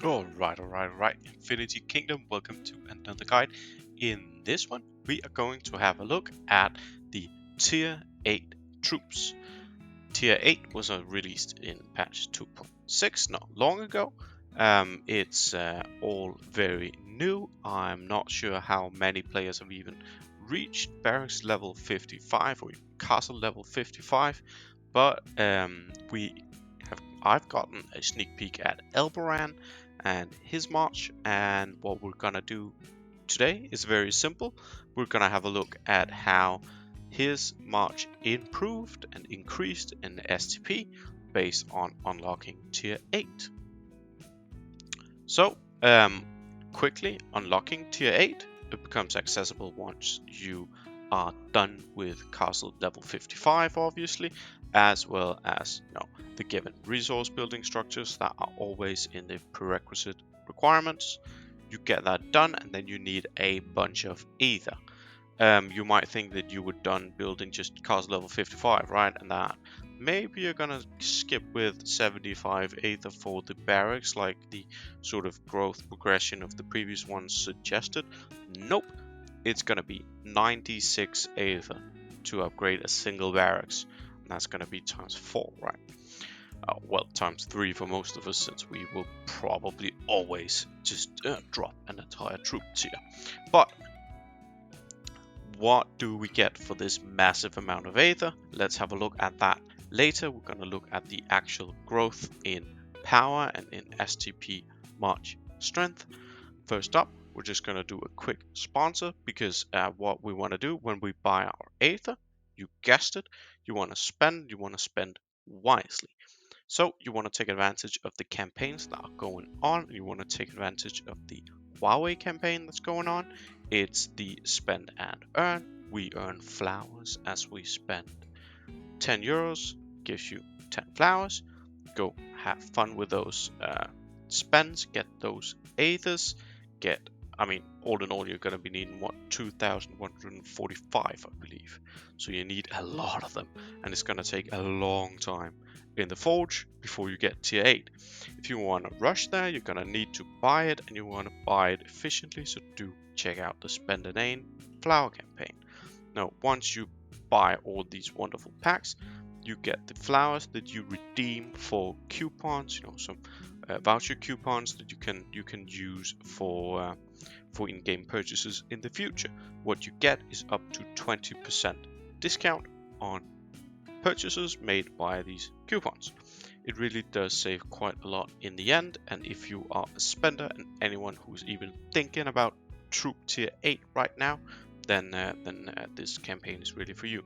Alright. Infinity Kingdom, welcome to another guide. In this one, we are going to have a look at the Tier 8 troops. Tier 8 was released in patch 2.6 not long ago. It's all very new. I'm not sure how many players have even reached barracks level 55 or castle level 55, but I've gotten a sneak peek at Elboran and his march, and what we're gonna do today is very simple. We're gonna have a look at how his march improved and increased in the STP based on unlocking tier 8. So quickly, unlocking tier 8, it becomes accessible once you are done with castle level 55, obviously, as well as the given resource building structures that are always in the prerequisite requirements. You get that done, and then you need a bunch of ether. You might think that you were done building just castle level 55, right? And that maybe you're gonna skip with 75 ether for the barracks, like the sort of growth progression of the previous ones suggested. Nope, it's gonna be 96 ether to upgrade a single barracks, and that's gonna be times 4, right? Well, times 3 for most of us, since we will probably always just drop an entire troop tier. But what do we get for this massive amount of ether? Let's have a look at that later. We're going to look at the actual growth in power and in STP March strength. First up, we're just going to do a quick sponsor, because what we want to do when we buy our ether, you guessed it, you want to spend wisely. So you want to take advantage of the campaigns that are going on. You want to take advantage of the Huawei campaign that's going on. It's the spend and earn. We earn flowers as we spend. 10 euros gives you 10 flowers. Go have fun with those spends, get those ethers, all in all, you're going to be needing 2,145, I believe. So you need a lot of them, and it's going to take a long time in the forge before you get tier 8. If you want to rush there, you're going to need to buy it, and you want to buy it efficiently, so do check out the Spend and Aim flower campaign. Now, once you buy all these wonderful packs, you get the flowers that you redeem for coupons, some voucher coupons that you can use for in-game purchases in the future. What you get is up to 20% discount on purchases made by these coupons. It really does save quite a lot in the end, and if you are a spender and anyone who's even thinking about troop tier 8 right now, then this campaign is really for you.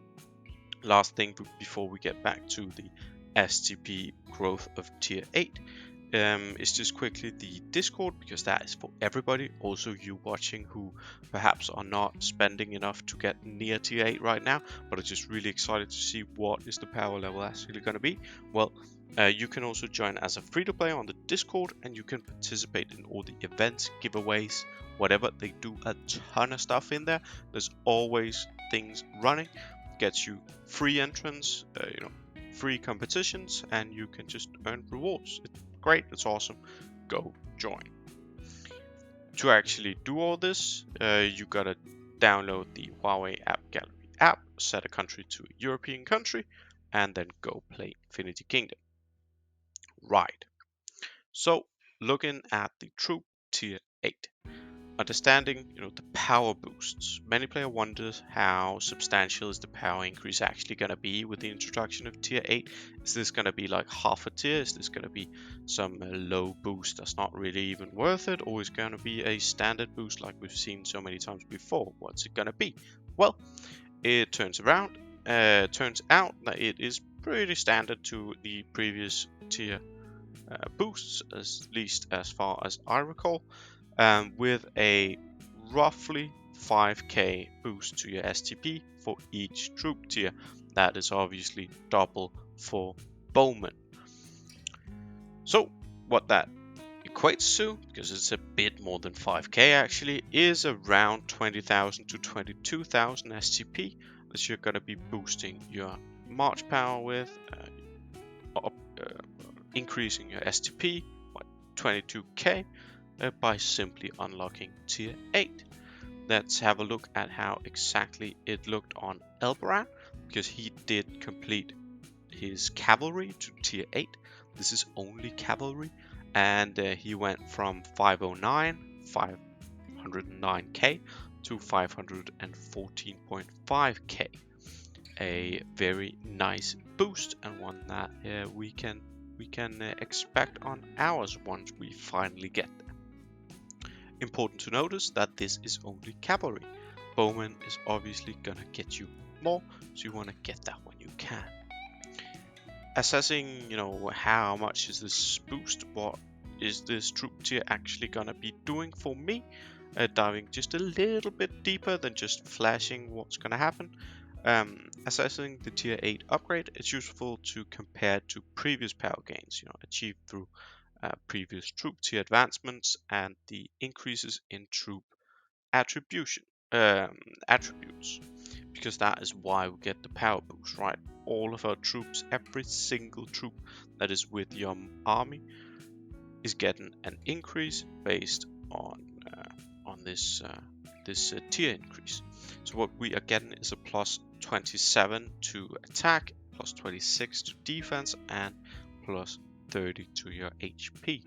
Last thing before we get back to the STP growth of tier 8 is just quickly the Discord, because that is for everybody, also you watching who perhaps are not spending enough to get near tier 8 right now, but are just really excited to see what is the power level actually going to be. Well, you can also join as a free-to-play on the Discord, and you can participate in all the events, giveaways, whatever. They do a ton of stuff in there. There's always things running. Gets you free entrance, free competitions, and you can just earn rewards. It's great, it's awesome. Go join. To actually do all this, you gotta download the Huawei AppGallery app, set a country to a European country, and then go play Infinity Kingdom. Right. So, looking at the troop tier 8. Understanding, the power boosts. Many players wonder how substantial is the power increase actually going to be with the introduction of tier 8. Is this going to be like half a tier? Is this going to be some low boost that's not really even worth it? Or is it going to be a standard boost like we've seen so many times before? What's it going to be? Well, it turns out that it is pretty standard to the previous tier boosts, at least as far as I recall. With a roughly 5k boost to your STP for each troop tier. That is obviously double for bowmen. So what that equates to, because it's a bit more than 5k actually, is around 20,000 to 22,000 STP that you're going to be boosting your march power with, increasing your STP by 22k by simply unlocking tier 8. Let's have a look at how exactly it looked on Elbrand, because he did complete his cavalry to tier 8. This is only cavalry, and he went from 509k to 514.5k. A very nice boost, and one that we can expect on ours once we finally get there. Important to notice that this is only cavalry. Bowman is obviously gonna get you more, so you want to get that when you can. Assessing, how much is this boost, what is this troop tier actually gonna be doing for me, diving just a little bit deeper than just flashing what's gonna happen. Assessing the tier 8 upgrade, it's useful to compare to previous power gains, achieved through previous troop tier advancements and the increases in troop attributes, because that is why we get the power boost, right? All of our troops, every single troop that is with your army is getting an increase based on this tier increase. So what we are getting is a plus 27 to attack, plus 26 to defense, and plus 30 to your HP.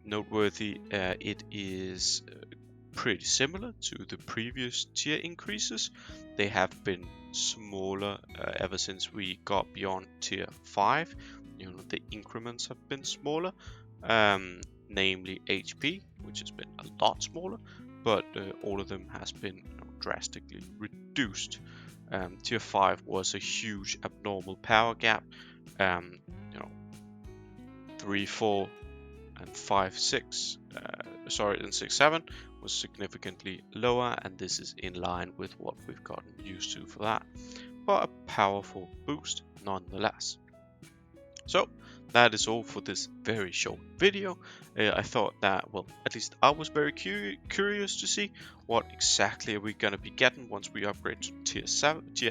Noteworthy, it is pretty similar to the previous tier increases. They have been smaller ever since we got beyond tier 5. The increments have been smaller, namely HP, which has been a lot smaller, but all of them has been drastically reduced. Tier 5 was a huge abnormal power gap. 3, 4, and 5, 6, and 6, 7 was significantly lower, and this is in line with what we've gotten used to for that, but a powerful boost nonetheless. So that is all for this very short video. I thought that, well, at least I was very curious to see what exactly are we going to be getting once we upgrade to tier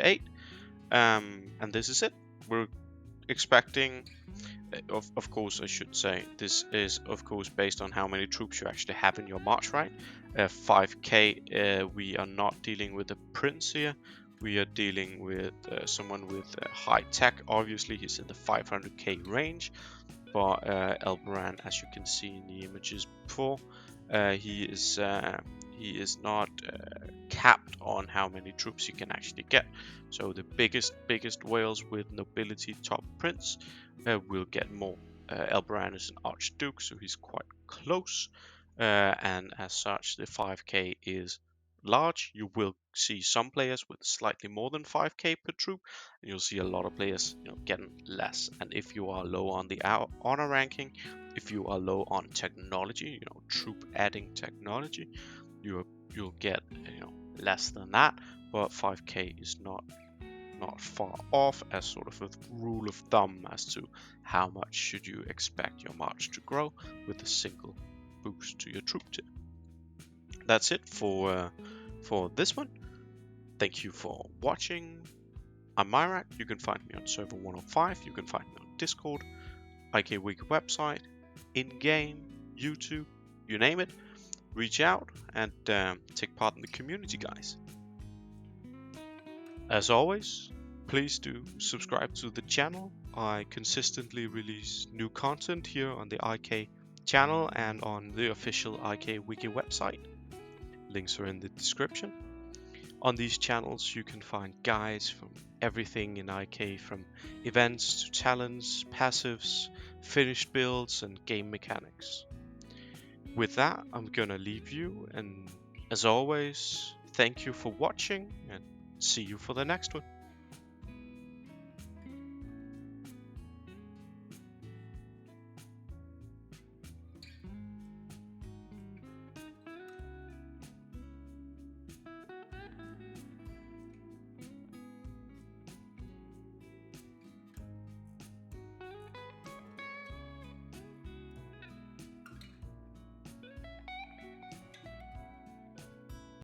8, and this is it. We're expecting, of course I should say, this is of course based on how many troops you actually have in your march, right? 5k, we are not dealing with a prince here. We are dealing with someone with high tech. Obviously he's in the 500k range, but Elbrand, as you can see in the images before, he is not capped on how many troops you can actually get. So the biggest whales with nobility top prince will get more. Elbrand is an archduke, so he's quite close, and as such the 5k is large. You will see some players with slightly more than 5k per troop, and you'll see a lot of players getting less. And if you are low on the honor ranking, if you are low on technology, troop adding technology, you'll get less than that. But 5k is not far off as sort of a rule of thumb as to how much should you expect your march to grow with a single boost to your troop tier. That's it for this one. Thank you for watching. I'm Myrak. You can find me on server 105. You can find me on Discord, IK Wiki website, in-game, YouTube, you name it. Reach out and take part in the community, guys. As always, please do subscribe to the channel. I consistently release new content here on the IK channel and on the official IK Wiki website. Links are in the description. On these channels you can find guides from everything in IK, from events to talents, passives, finished builds and game mechanics. With that, I'm gonna leave you, and as always, thank you for watching and see you for the next one.